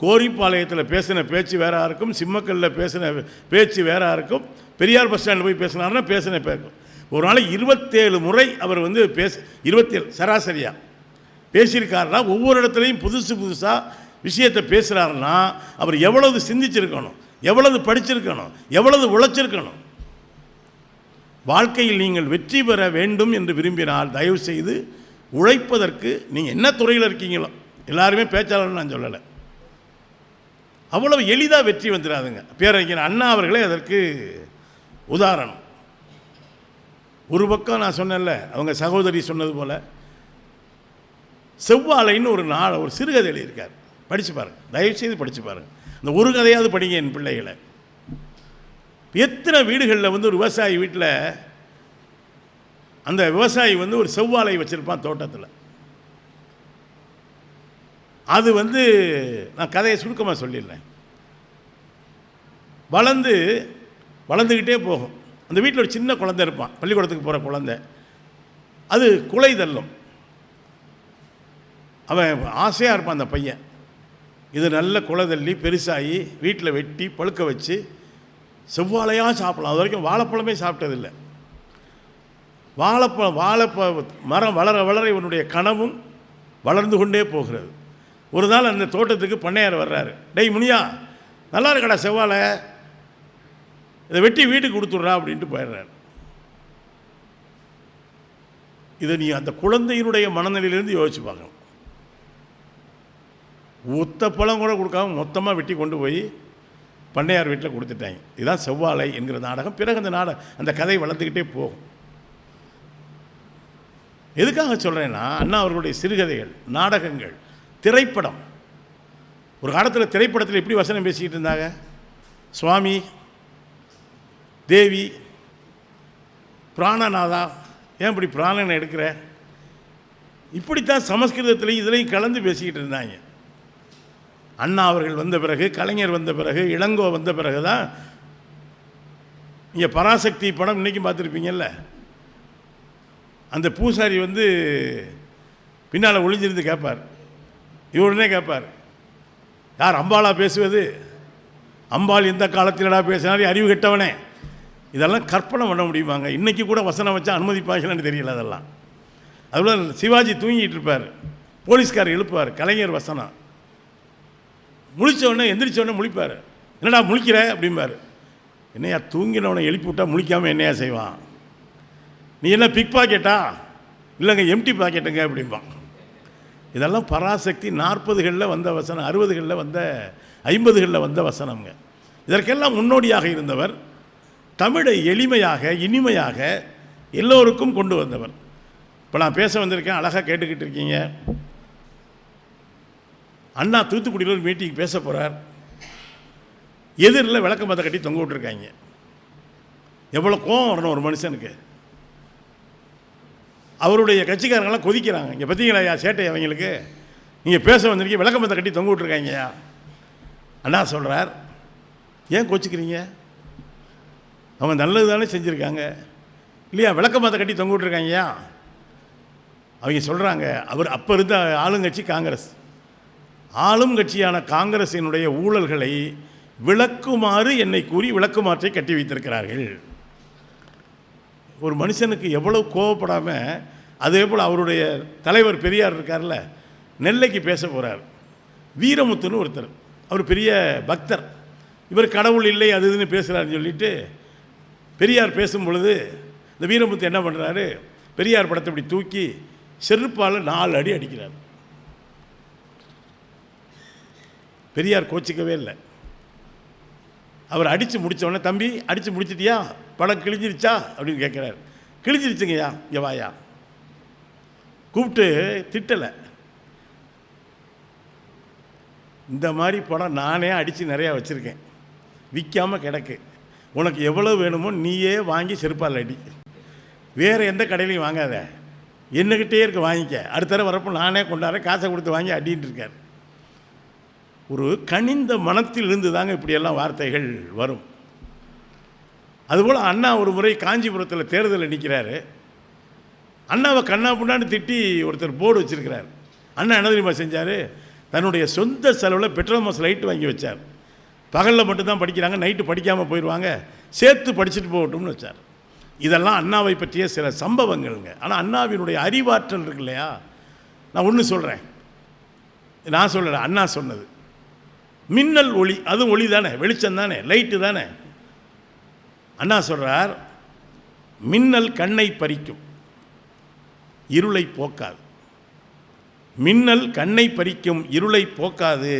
கோரிப்பாளையத்தில் பேசின பேச்சு வேறாக இருக்கும், சிம்மக்கல்லில் பேசின பேச்சு வேறாக இருக்கும், பெரியார் பஸ் ஸ்டாண்டில் போய் பேசினார்னா பேசின பேக்கும். ஒரு நாளைக்கு 27 முறை அவர் வந்து 27 சராசரியாக பேசியிருக்காருன்னா, ஒவ்வொரு இடத்துலையும் புதுசாக விஷயத்தை பேசுகிறாருன்னா அவர் எவ்வளவு சிந்திச்சிருக்கணும், எவ்வளவு படிச்சிருக்கணும், எவ்வளவு உழைச்சிருக்கணும். வாழ்க்கையில் நீங்கள் வெற்றி பெற வேண்டும் என்று விரும்பினால் தயவு செய்து உழைப்பதற்கு நீங்கள் என்ன துறையில் இருக்கீங்களோ, எல்லாருமே பேச்சாளர்னு நான் சொல்லலை, அவ்வளவு எளிதாக வெற்றி வந்துடாதுங்க. பேரறிஞர் அண்ணா அவர்களே அதற்கு உதாரணம். ஒரு பக்கம் நான் சொன்னேன்ல, அவங்க சகோதரி சொன்னது போல் செவ்வாழைன்னு ஒரு சிறுகதை எழுதியிருக்கார். படித்து பாருங்கள், தயவுசெய்து படித்து பாருங்கள். இந்த ஒரு கதையாவது படிங்க என் பிள்ளைகளை. எத்தனை வீடுகளில் வந்து ஒரு விவசாயி வீட்டில் அந்த விவசாயி வந்து ஒரு செவ்வாழை வச்சுருப்பான் தோட்டத்தில். அது வந்து நான் கதையை சுருக்கமாக சொல்லிடுறேன். வளர்ந்துக்கிட்டே போகும். அந்த வீட்டில் ஒரு சின்ன குழந்தை இருப்பான், பள்ளிக்கூடத்துக்கு போகிற குழந்தை. அது குலை தள்ளும். அவன் ஆசையாக இருப்பான் அந்த பையன். இது நல்ல குலை தள்ளி பெருசாகி வீட்டில் வெட்டி பழுக்க வச்சு செவ்வாழையாக சாப்பிடலாம். அது வரைக்கும் வாழைப்பழமே சாப்பிட்டதில்லை. மரம் வளர வளர இவனுடைய கனவும் வளர்ந்து கொண்டே போகிறது. ஒரு நாள் அந்த தோட்டத்துக்கு பண்ணையார் வர்றாரு. டேய் முனியா, நல்லா இருக்கடா செவ்வாழை, இதை வெட்டி வீட்டுக்கு கொடுத்துட்றா அப்படின்ட்டு போயிடுறாரு. இதை நீ அந்த குழந்தையினுடைய மனநிலையிலேருந்து யோசிச்சு பார்க்கணும். ஒத்த பழம் கூட கொடுக்காம மொத்தமாக வெட்டி கொண்டு போய் பண்ணையார் வீட்டில் கொடுத்துட்டாங்க. இதுதான் செவ்வாழை என்கிற நாடகம். பிறகு அந்த கதை வளர்ந்துக்கிட்டே போகும். எதுக்காக சொல்கிறேன்னா, அண்ணா அவர்களுடைய சிறுகதைகள், நாடகங்கள், திரைப்படம். ஒரு காலத்தில் திரைப்படத்தில் எப்படி வசனம் பேசிக்கிட்டு இருந்தாங்க? சுவாமி, தேவி, பிராணநாதா, ஏன் இப்படி பிராணனை எடுக்கிற, இப்படித்தான் சமஸ்கிருதத்திலையும் இதுலையும் கலந்து பேசிக்கிட்டு இருந்தாங்க. அண்ணா அவர்கள் வந்த பிறகு, கலைஞர் வந்த பிறகு, இளங்கோ வந்த பிறகு தான் இங்கே பராசக்தி படம் இன்றைக்கும் பார்த்துருப்பீங்கல்ல, அந்த பூசாரி வந்து பின்னால் ஒளிஞ்சிருந்து கேட்பார். இவருடனே கேட்பார், யார் அம்பாளா பேசுவது? அம்பாள் எந்த காலத்திலடா பேசினாலும் அறிவு கெட்டவனே. இதெல்லாம் கற்பனை பண்ண முடியுமாங்க? இன்றைக்கி கூட வசனம் வச்சா அனுமதிப்பாங்களான்னு தெரியல. அதெல்லாம் அதுபோல் சிவாஜி தூங்கிட்டு இருப்பார், போலீஸ்கார் எழுப்புவார், கலைஞர் வசனம். முழித்தவொடனே எந்திரிச்சோடனே முழிப்பார். என்னடா முழிக்கிற அப்படிம்பார். என்னையா தூங்கினவனை எழுப்பி விட்டா முழிக்காமல் என்னையா செய்வான்? நீ என்ன பிக் பாக்கெட்டா? இல்லைங்க எம்டி பாக்கெட்டுங்க அப்படிம்பான். இதெல்லாம் பராசக்தி 40களில் வந்த வசனம், 60களில் வந்த, 50களில் வந்த வசனம்ங்க. இதற்கெல்லாம் முன்னோடியாக இருந்தவர். தமிழை எளிமையாக, இனிமையாக எல்லோருக்கும் கொண்டு வந்தவர். இப்போ நான் பேச வந்திருக்கேன், அழகாக கேட்டுக்கிட்டு இருக்கீங்க. அண்ணா தூத்துக்குடியில் ஒரு மீட்டிங் பேச போகிறார். எதிரில் விளக்க மத்த கட்டி தொங்க விட்டுருக்காங்க. எவ்வளோ கோவம் வரணும் ஒரு மனுஷனுக்கு? அவருடைய கட்சிக்காரங்களாம் கொதிக்கிறாங்க. இங்கே பார்த்தீங்களா சேட்டை அவங்களுக்கு, நீங்கள் பேச வந்திருக்கீங்க, விளக்க மத்த கட்டி தொங்க விட்டுருக்காங்கய்யா. அண்ணா சொல்கிறார், ஏன் கோச்சிக்கிறீங்க? அவங்க நல்லது தானே செஞ்சுருக்காங்க இல்லையா? விளக்க மத்த கட்டி தொங்க விட்டுருக்காங்கய்யா. அவங்க சொல்கிறாங்க, அவர் அப்போ இருந்த ஆளுங்கட்சி காங்கிரஸ். ஆளும் கட்சியான காங்கிரசினுடைய ஊழல்களை விளக்குமாறு என்னை கூறி விளக்குமாற்றை கட்டி வைத்திருக்கிறார்கள். ஒரு மனுஷனுக்கு எவ்வளவு கோவப்படாமல், அதே போல் அவருடைய தலைவர் பெரியார் இருக்கார்ல, நெல்லைக்கு பேச போகிறார். வீரமுத்துன்னு ஒருத்தர், அவர் பெரிய பக்தர். இவர் கடவுள் இல்லை அது இதுன்னு பேசுகிறாருன்னு சொல்லிட்டு பெரியார் பேசும் பொழுது இந்த வீரமுத்து என்ன பண்ணுறாரு, பெரியார் படத்தை இப்படி தூக்கி செருப்பால் 4 அடி அடிக்கிறார். பெரியார் கோச்சிக்கவே இல்லை. அவர் அடித்து முடித்தவொடனே, தம்பி அடித்து முடிச்சிட்டியா, படம் கிழிஞ்சிருச்சா அப்படின்னு கேட்குறாரு. கிழிஞ்சிருச்சுங்கய்யா, இங்கே வாயா. கூப்பிட்டு திட்டலை. இந்த மாதிரி படம் நானே அடித்து நிறையா வச்சுருக்கேன், விற்காமல் கிடக்கு. உனக்கு எவ்வளோ வேணுமோ நீயே வாங்கி செருப்பால் அடி, வேறு எந்த கடையிலையும் வாங்காத, என்னக்கிட்டே இருக்க வாங்கிக்க, அடுத்த தடவை வரப்போ நானே கொண்டாடுறேன், காசை கொடுத்து வாங்கி அடின்னு இருக்கார். ஒரு கனிந்த மனத்தில் இருந்து தாங்க இப்படியெல்லாம் வார்த்தைகள் வரும். அதுபோல் அண்ணா ஒரு முறை காஞ்சிபுரத்தில் தேர்தலில் நிற்கிறாரு. அண்ணாவை கண்ணா புண்ணான்னு திட்டி ஒருத்தர் போர்டு வச்சுருக்கிறார். அண்ணா என்ன தெரியுமா செஞ்சார்? தன்னுடைய சொந்த செலவில் பெட்ரோமாஸ் லைட்டு வாங்கி வச்சார். பகலில் மட்டும்தான் படிக்கிறாங்க, நைட்டு படிக்காமல் போயிடுவாங்க, சேர்த்து படிச்சுட்டு போகட்டும்னு வச்சார். இதெல்லாம் அண்ணாவை பற்றிய சில சம்பவங்கள்ங்க. ஆனால் அண்ணாவினுடைய அறிவாற்றல் இருக்கு இல்லையா? நான் ஒன்று சொல்கிறேன், நான் சொல்லலை, அண்ணா சொன்னது. மின்னல் ஒளி, அதுவும் ஒளி தானே, வெளிச்சம் தானே, லைட்டு தானே. அண்ணா சொல்கிறார், மின்னல் கண்ணை பறிக்கும், இருளை போக்காது. மின்னல் கண்ணை பறிக்கும், இருளை போக்காது.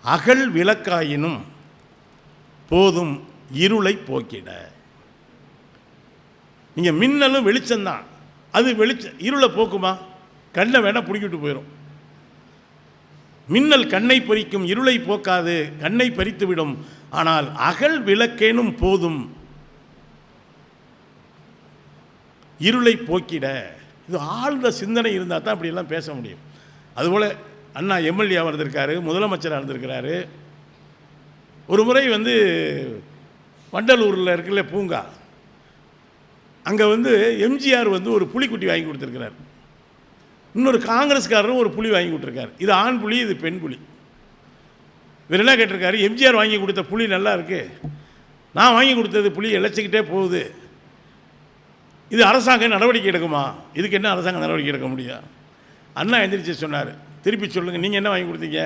அகல் விளக்காயினும் போதும் இருளை போக்கிட. நீங்கள் மின்னலும் வெளிச்சம்தான், அது வெளிச்சம் இருளை போக்குமா? கண்ணை வேணால் பிடிக்கிட்டு போயிடும். மின்னல் கண்ணை பறிக்கும், இருளை போக்காது, கண்ணை பறித்துவிடும். ஆனால் அகல் விளக்கேனும் போதும் இருளை போக்கிட. இது ஆழ்ந்த சிந்தனை இருந்தால் தான் அப்படியெல்லாம் பேச முடியும். அதுபோல் அண்ணா எம்எல்ஏவாக இருந்திருக்காரு, முதலமைச்சராக இருந்திருக்கிறாரு. ஒரு முறை வண்டலூரில் இருக்குல்ல பூங்கா, அங்கே எம்ஜிஆர் ஒரு புலிக்குட்டி வாங்கி கொடுத்துருக்கிறார். இன்னொரு காங்கிரஸ்காரரும் ஒரு புலி வாங்கி கொடுத்துருக்காரு. இது ஆண் புலி, இது பெண் புலி. இவர் என்ன கேட்டிருக்காரு, எம்ஜிஆர் வாங்கி கொடுத்த புலி நல்லா இருக்குது, நான் வாங்கி கொடுத்தது புலி இழைச்சிக்கிட்டே போகுது, இது அரசாங்கம் நடவடிக்கை எடுக்குமா? இதுக்கு என்ன அரசாங்கம் நடவடிக்கை எடுக்க முடியும்? அண்ணா எந்திரிச்சு சொன்னார், திருப்பி சொல்லுங்கள், நீங்கள் என்ன வாங்கி கொடுத்தீங்க?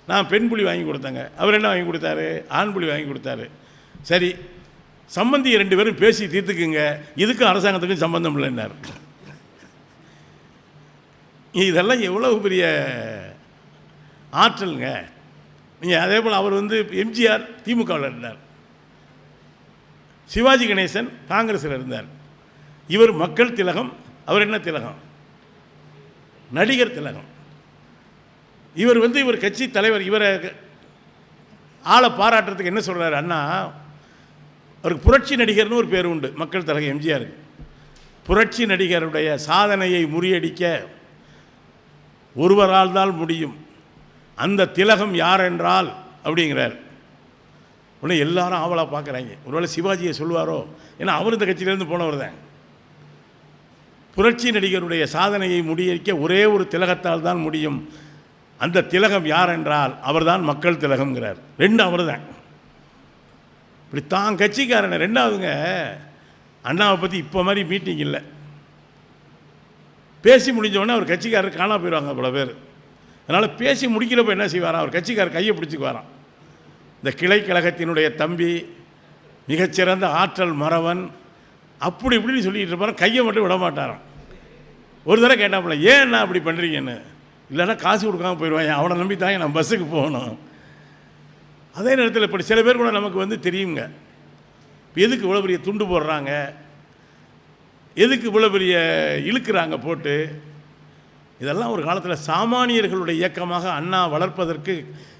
நான் பெண் புலி வாங்கி கொடுத்தேங்க. அவர் என்ன வாங்கி கொடுத்தாரு? ஆண் புலி வாங்கி கொடுத்தாரு. சரி, சம்பந்தி 2 பேரும் பேசி தீர்த்துக்குங்க, இதுக்கும் அரசாங்கத்துக்கும் சம்பந்தம் இல்லைன்னார். இதெல்லாம் எவ்வளவு பெரிய ஆற்றலுங்க. நீங்கள் அதே போல் அவர் வந்து எம்ஜிஆர் திமுகவில் இருந்தார், சிவாஜி கணேசன் காங்கிரஸில் இருந்தார். இவர் மக்கள் திலகம், அவர் என்ன திலகம்? நடிகர் திலகம். இவர் வந்து இவர் கட்சி தலைவர். இவரை ஆளை பாராட்டுறதுக்கு என்ன சொல்கிறார் அண்ணா? அவருக்கு புரட்சி நடிகர்னு ஒரு பேர் உண்டு மக்கள் திலகம் எம்ஜிஆருக்கு. புரட்சி நடிகருடைய சாதனையை முறியடிக்க ஒருவரால் தான் முடியும், அந்த திலகம் யார் என்றால் அப்படிங்கிறார். உடனே எல்லாரும் ஆவலாக பார்க்குறாங்க, ஒருவேளை சிவாஜியை சொல்லுவாரோ, ஏன்னா அவர் இந்த கட்சியிலேருந்து போனவர் தான். புரட்சி நடிகருடைய சாதனையை முறியடிக்க ஒரே ஒரு திலகத்தால் தான் முடியும், அந்த திலகம் யார் என்றால் அவர்தான் மக்கள் திலகம்ங்கிறார். ரெண்டு அவர் தான். இப்படி தான் கட்சிக்காரனை. ரெண்டாவதுங்க, அண்ணாவை பற்றி இப்போ மாதிரி மீட்டிங் இல்லை. பேசி முடிஞ்சோடனே அவர் கட்சிக்காரர் காணா போயிடுவாங்க பல பேர். அதனால் பேசி முடிக்கிறப்ப என்ன செய்வாராம், அவர் கட்சிக்காரர் கையை பிடிச்சிக்குவாராம். இந்த கிளை கழகத்தினுடைய தம்பி, மிகச்சிறந்த ஆற்றல் மறவன், அப்படி இப்படின்னு சொல்லிட்டு இருப்பார், கையை மட்டும் விட மாட்டாராம். ஒரு தடவை கேட்டாப்புல, ஏன் என்ன அப்படி பண்ணுறீங்கன்னு. இல்லைன்னா காசு கொடுக்காம போயிடுவாங்க, அவனை நம்பி தாங்க நான் பஸ்ஸுக்கு போகணும். அதே நேரத்தில் இப்படி சில பேர் கூட நமக்கு வந்து தெரியுங்க, எதுக்கு இவ்வளோ பெரிய துண்டு போடுறாங்க, எதுக்கு இவ்வளோ பெரிய இழுக்கிறாங்க போட்டு. இதெல்லாம் ஒரு காலத்தில் சாமானியர்களுடைய இயக்கமாக அண்ணா வளர்ப்பதற்கு.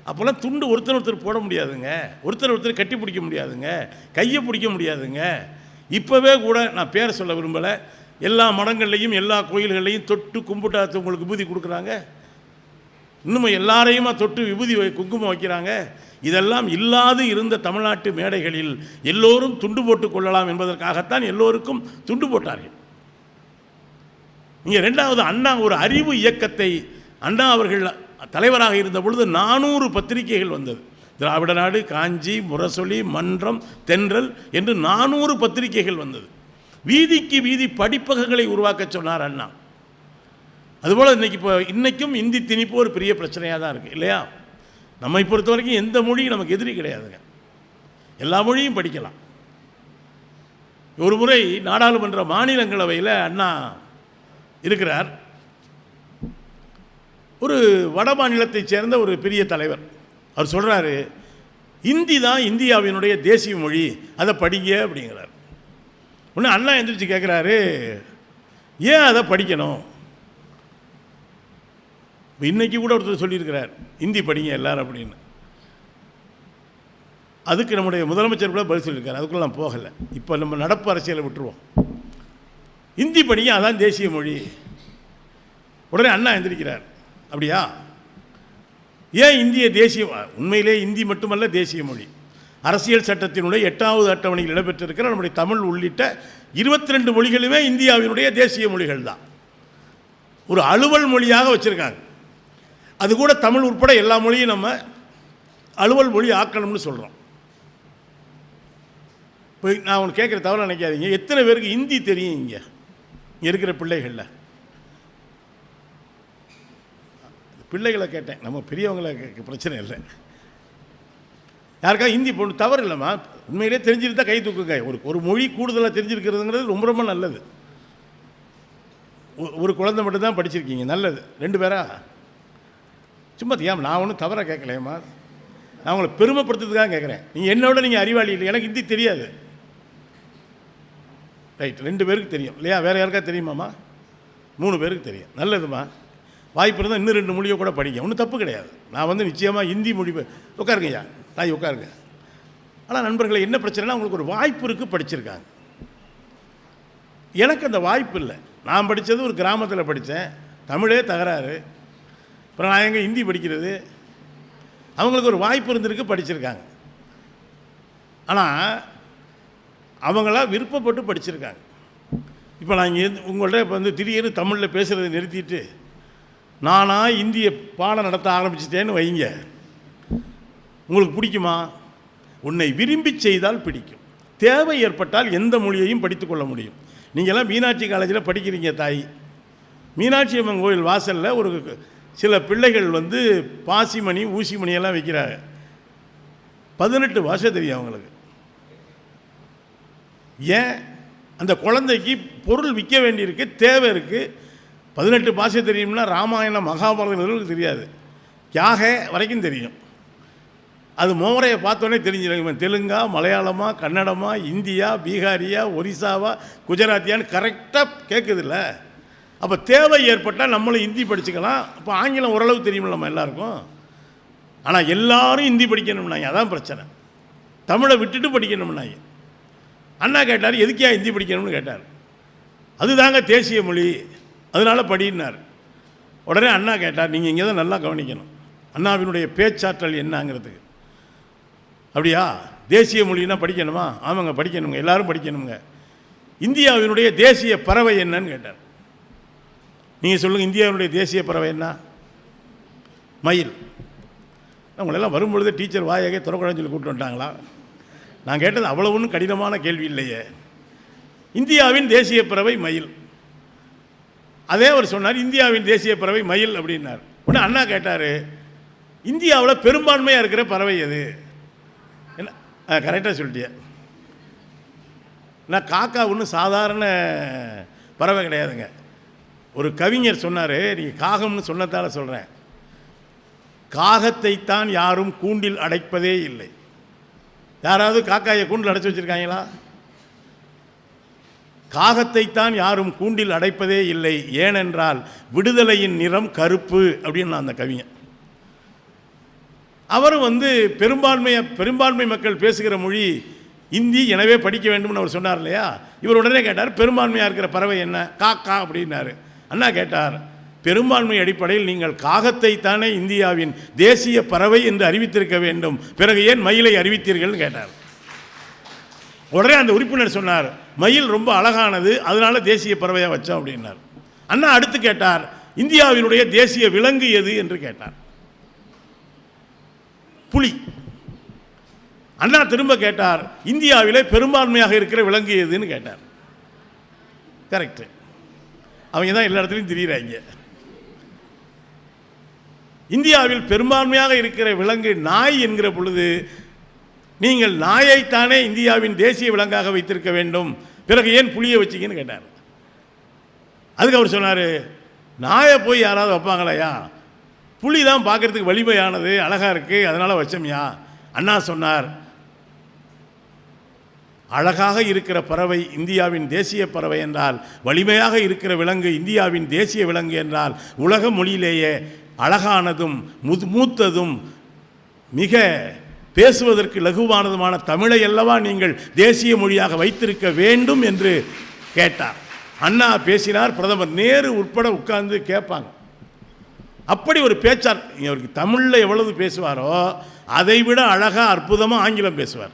அப்போல்லாம் துண்டு ஒருத்தர் போட முடியாதுங்க, ஒருத்தர் கட்டி பிடிக்க முடியாதுங்க, கையை பிடிக்க முடியாதுங்க. இப்போவே கூட நான் பேரை சொல்ல விரும்பலை, எல்லா மடங்கள்லையும் எல்லா கோயில்கள்லையும் தொட்டு கும்பிட்டா உங்களுக்கு விபூதி கொடுக்குறாங்க. இன்னும் எல்லாரையுமா தொட்டு விபூதி குங்குமம் வைக்கிறாங்க. இதெல்லாம் இல்லாது இருந்த தமிழ்நாட்டு மேடைகளில் எல்லோரும் துண்டு போட்டுக் கொள்ளலாம் என்பதற்காகத்தான் எல்லோருக்கும் துண்டு போட்டார்கள். இங்கே ரெண்டாவது, அண்ணா ஒரு அறிவு இயக்கத்தை, அண்ணா அவர்கள் தலைவராக இருந்த பொழுது 400 பத்திரிகைகள் வந்தது. திராவிட நாடு, காஞ்சி, முரசொலி, மன்றம், தென்றல் என்று 400 பத்திரிகைகள் வந்தது. வீதிக்கு வீதி படிப்பகங்களை உருவாக்க சொன்னார் அண்ணா. அதுபோல் இன்றைக்கும் இந்தி திணிப்பு ஒரு பெரிய பிரச்சனையாக தான் இருக்குது இல்லையா? நம்மை பொறுத்த வரைக்கும் எந்த மொழியும் நமக்கு எதிரி கிடையாதுங்க, எல்லா மொழியும் படிக்கலாம். ஒரு முறை நாடாளுமன்ற மாநிலங்களவையில் அண்ணா இருக்கிறார். ஒரு வட மாநிலத்தைச் சேர்ந்த ஒரு பெரிய தலைவர், அவர் சொல்கிறாரு, இந்தி தான் இந்தியாவினுடைய தேசிய மொழி, அதை படிங்க அப்படிங்கிறார். ஒன்று அண்ணா எந்திரிச்சு கேட்குறாரு, ஏன் அதை படிக்கணும்? இன்றைக்கி கூட ஒருத்தர் சொல்லியிருக்கிறார், இந்தி படிங்க எல்லாரும் அப்படின்னு. அதுக்கு நம்முடைய முதலமைச்சர் கூட பதில் சொல்லியிருக்காரு, அதுக்குள்ள நான் போகலை. இப்போ நம்ம நடப்பு அரசியலை விட்டுருவோம். இந்தி படிங்க, அதான் தேசிய மொழி. உடனே அண்ணா எந்திரிக்கிறார், அப்படியா? ஏன் இந்திய தேசிய, உண்மையிலே இந்தி மட்டுமல்ல தேசிய மொழி. அரசியல் சட்டத்தினுடைய 8வது அட்டவணையில் இடம்பெற்றிருக்கிற நம்முடைய தமிழ் உள்ளிட்ட 22 மொழிகளுமே இந்தியாவினுடைய தேசிய மொழிகள் தான். ஒரு அலுவல் மொழியாக வச்சுருக்காங்க. அது கூட தமிழ் உட்பட எல்லா மொழியும் நம்ம அலுவல் மொழி ஆக்கணும்னு சொல்கிறோம். இப்போ நான் ஒன்று கேட்குற தவிர நினைக்காதீங்க, எத்தனை பேருக்கு ஹிந்தி தெரியும் இங்கே இருக்கிற பிள்ளைகளில்? பிள்ளைகளை கேட்டேன், நம்ம பெரியவங்களை பிரச்சனை இல்லை. யாருக்கா ஹிந்தி போட்டு தவறு இல்லைம்மா, உண்மையிலே தெரிஞ்சிருந்தால் கை தூக்குங்க. ஒரு மொழி கூடுதலாக தெரிஞ்சிருக்கிறதுங்கிறது ரொம்ப ரொம்ப நல்லது. ஒரு குழந்தை மட்டும்தான் படிச்சிருக்கீங்க, நல்லது. 2 பேரா? சும்மா ஏன், நான் ஒன்றும் தவறாக கேட்கலையம்மா, நான் உங்களை பெருமைப்படுத்துறதுக்காக கேட்குறேன். நீங்கள் என்னோட நீங்கள் அறிவாளி இல்லை, எனக்கு ஹிந்தி தெரியாது. ரைட், 2 பேருக்கு தெரியும் இல்லையா? வேறு யாருக்கா தெரியுமாம்மா? 3 பேருக்கு தெரியும், நல்லதுமா. வாய்ப்பு இருந்தால் இன்னும் 2 மொழியை கூட படிக்க, ஒன்றும் தப்பு கிடையாது. நான் நிச்சயமாக ஹிந்தி மொழி, உட்காருங்கய்யா தாய் உட்காருங்க. ஆனால் நண்பர்களை என்ன பிரச்சனைனா, உங்களுக்கு ஒரு வாய்ப்பு இருக்குது, படிச்சிருக்காங்க. எனக்கு அந்த வாய்ப்பு இல்லை. நான் படித்தது ஒரு கிராமத்தில் படித்தேன், தமிழே தகராறு. அப்புறம் நான் எங்கே ஹிந்தி படிக்கிறது? அவங்களுக்கு ஒரு வாய்ப்பு இருந்திருக்கு, படிச்சிருக்காங்க. ஆனால் அவங்களா விருப்பப்பட்டு படிச்சிருக்காங்க. இப்போ நான் இங்கே உங்கள்கிட்ட இப்போ திடீர்னு தமிழில் பேசுகிறத நிறுத்திட்டு நானாக இந்திய பாடம் நடத்த ஆரம்பிச்சிட்டேன்னு வைங்க, உங்களுக்கு பிடிக்குமா? உன்னை விரும்பி செய்தால் பிடிக்கும். தேவை ஏற்பட்டால் எந்த மொழியையும் படித்துக்கொள்ள முடியும். நீங்கள்லாம் மீனாட்சி காலேஜில் படிக்கிறீங்க தாய். மீனாட்சி அம்மன் கோயில் வாசலில் ஒரு சில பிள்ளைகள் பாசிமணி ஊசிமணியெல்லாம் வைக்கிறாங்க. 18 பாஷை தெரியும் அவங்களுக்கு. ஏன்? அந்த குழந்தைக்கு பொருள் விற்க வேண்டியிருக்கு, தேவை இருக்குது. 18 பாஷை தெரியும்னா ராமாயணம் மகாபாரதம் தெரியாது, தியாக வரைக்கும் தெரியும். அது மோரையை பார்த்தோன்னே தெரிஞ்சிடும், தெலுங்கா மலையாளமா கன்னடமா இந்தியா பீகாரியா ஒரிசாவா குஜராத்தியான்னு கரெக்டாக கேட்குதில்ல. அப்போ தேவை ஏற்பட்டால் நம்மளும் ஹிந்தி படிச்சுக்கலாம். அப்போ ஆங்கிலம் ஓரளவு தெரியுமில்ல நம்ம எல்லாருக்கும். ஆனால் எல்லாரும் ஹிந்தி படிக்கணும்னாங்க, அதான் பிரச்சனை. தமிழை விட்டுட்டு படிக்கணும்னாங்க. அண்ணா கேட்டார், எதுக்கியா ஹிந்தி படிக்கணும்னு கேட்டார். அதுதாங்க தேசிய மொழி, அதனால் படினார். உடனே அண்ணா கேட்டார், நீங்கள் இங்கே தான் நல்லா கவனிக்கணும், அண்ணாவினுடைய பேச்சாற்றல் என்னங்கிறதுக்கு. அப்படியா, தேசிய மொழின்னா படிக்கணுமா? ஆமாங்க படிக்கணுங்க, எல்லாரும் படிக்கணுங்க. இந்தியாவினுடைய தேசிய பறவை என்னன்னு கேட்டார். நீங்கள் சொல்லுங்கள், இந்தியாவினுடைய தேசிய பறவை என்ன? மயில். அவங்களெல்லாம் வரும்பொழுது டீச்சர் வாயாக துறக்கூடாதுன்னு சொல்லி கூப்பிட்டு வந்துட்டாங்களா? நான் கேட்டது அவ்வளோ ஒன்றும் கடினமான கேள்வி இல்லையே. இந்தியாவின் தேசிய பறவை மயில். அதே அவர் சொன்னார், இந்தியாவின் தேசிய பறவை மயில் அப்படின்னார். உடனே அண்ணா கேட்டார், இந்தியாவில் பெரும்பான்மையாக இருக்கிற பறவை எது? என்ன கரெக்டாக சொல்லிட்டிய. நான் காக்கா ஒன்றும் சாதாரண பறவை கிடையாதுங்க. ஒரு கவிஞர் சொன்னார், நீங்கள் காகம்னு சொன்னதால் சொல்கிறேன், காகத்தைத்தான் யாரும் கூண்டில் அடைப்பதே இல்லை. யாராவது காக்காயை கூண்டில் அடைச்சி வச்சுருக்காங்களா? காகத்தைத்தான் யாரும் கூண்டில் அடைப்பதே இல்லை, ஏனென்றால் விடுதலையின் நிறம் கருப்பு அப்படின்னு அந்த கவிஞர். அவரும் பெரும்பான்மை மக்கள் பேசுகிற மொழி இந்தி, எனவே படிக்க வேண்டும்னு அவர் சொன்னார் இல்லையா. இவர் உடனே கேட்டார், பெரும்பான்மையாக இருக்கிற பறவை என்ன? காக்கா அப்படின்னாரு. அண்ணா கேட்டார், பெரும்பான்மை அடிப்படையில் நீங்கள் காகத்தை தானே இந்தியாவின் தேசிய பறவை என்று அறிவித்திருக்க வேண்டும், பிறகு ஏன் மயிலை அறிவித்தீர்கள் கேட்டார். உடனே அந்த உறுப்பினர் சொன்னார், மயில் ரொம்ப அழகானது, அதனால தேசிய பறவையாக வச்சோம் அப்படின்னார். அண்ணா அடுத்து கேட்டார், இந்தியாவினுடைய தேசிய விலங்கு எது என்று கேட்டார். புலி. அண்ணா திரும்ப கேட்டார், இந்தியாவிலே பெரும்பான்மையாக இருக்கிற விலங்கு எதுன்னு கேட்டார். கரெக்டு, அவங்க தான் எல்லா இடத்துலையும் தெரியுறாங்க. இந்தியாவில் பெரும்பான்மையாக இருக்கிற விலங்கு நாய் என்கிற பொழுது நீங்கள் நாயைத்தானே இந்தியாவின் தேசிய விலங்காக வைத்திருக்க வேண்டும், பிறகு ஏன் புலியை வச்சிங்கன்னு கேட்டார். அதுக்கு அவர் சொன்னார், நாயை போய் யாராவது வைப்பாங்களையா, புலி தான் பார்க்குறதுக்கு வலிமையானது, அழகாக இருக்குது, அதனால் வச்சோம்யா. அண்ணா சொன்னார், அழகாக இருக்கிற பறவை இந்தியாவின் தேசிய பறவை என்றால், வலிமையாக இருக்கிற விலங்கு இந்தியாவின் தேசிய விலங்கு என்றால், உலக மொழியிலேயே அழகானதும் மூத்ததும் மிக பேசுவதற்கு லகுவானதுமான தமிழை அல்லவா நீங்கள் தேசிய மொழியாக வைத்திருக்க வேண்டும் என்று கேட்டார். அண்ணா பேசினார், பிரதமர் நேரு உட்பட உட்கார்ந்து கேட்பாங்க. அப்படி ஒரு பேச்சார். அவருக்கு தமிழில் எவ்வளவு பேசுவாரோ அதை விட அழகாக அற்புதமாக ஆங்கிலம் பேசுவார்.